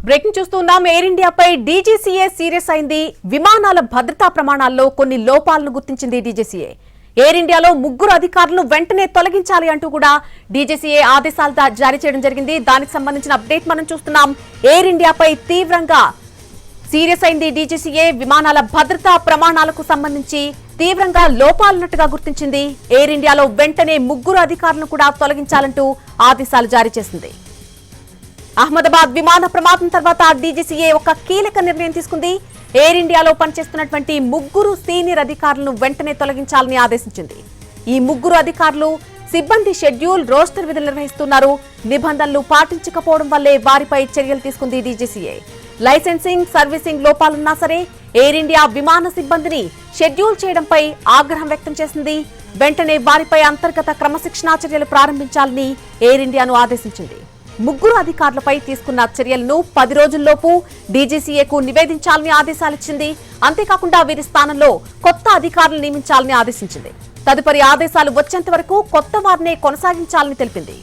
Breaking చూస్తున్నాం. Air ఇండియాపై DGCA serious అయింది. విమానాల భద్రతా ప్రమాణాల్లో కొన్ని లోపాలను గుర్తించింది డీజీసీఏ. ఎయిర్ ఇండియాలో 3 అధికారులను వెంటనే తొలగించాలి అంటూ కూడా డీజీసీఏ ఆదేశాలు జారీ చేయడం జరిగింది. దానికి సంబంధించిన అప్డేట్ మనం చూస్తున్నాం. ఎయిర్ ఇండియాపై తీవ్రంగా సీరియస్ అయింది డీజీసీఏ. విమానాల భద్రతా ప్రమాణాలకు సంబంధించి తీవ్రంగా లోపాలున్నట్టుగా గుర్తించింది. ఎయిర్ ఇండియాలో వెంటనే 3 అధికారులను కూడా తొలగించాలంటూ ఆదేశాలు జారీ చేసింది. అహ్మదాబాద్ విమాన ప్రమాదం తర్వాత డీజీసీఏ ఒక కీలక నిర్ణయం తీసుకుంది. ఎయిర్ ఇండియాలో పనిచేస్తున్నటువంటి 3 సీనియర్ అధికారులను వెంటనే తొలగించాలని ఆదేశించింది. ఈ 3 అధికారులు సిబ్బంది షెడ్యూల్, రోస్టర్ విధులు నిర్వహిస్తున్నారు. నిబంధనలు పాటించకపోవడం వల్లే వారిపై చర్యలు తీసుకుంది డీజీసీఏ. లైసెన్సింగ్, సర్వీసింగ్ లోపాలున్నా సరే ఎయిర్ ఇండియా విమాన సిబ్బందిని షెడ్యూల్ చేయడంపై ఆగ్రహం వ్యక్తం చేసింది. వెంటనే వారిపై అంతర్గత క్రమశిక్షణా చర్యలు ప్రారంభించాలని ఎయిర్ ఇండియాను ఆదేశించింది. 3 అధికారులపై తీసుకున్న చర్యలను 10 రోజుల్లోపు డీజీసీఏకు నివేదించాలని ఆదేశాలిచ్చింది. అంతేకాకుండా వీరి స్థానంలో కొత్త అధికారులు నియమించాలని ఆదేశించింది. తదుపరి ఆదేశాలు వచ్చేంత వరకు కొత్త వారినే కొనసాగించాలని తెలిపింది.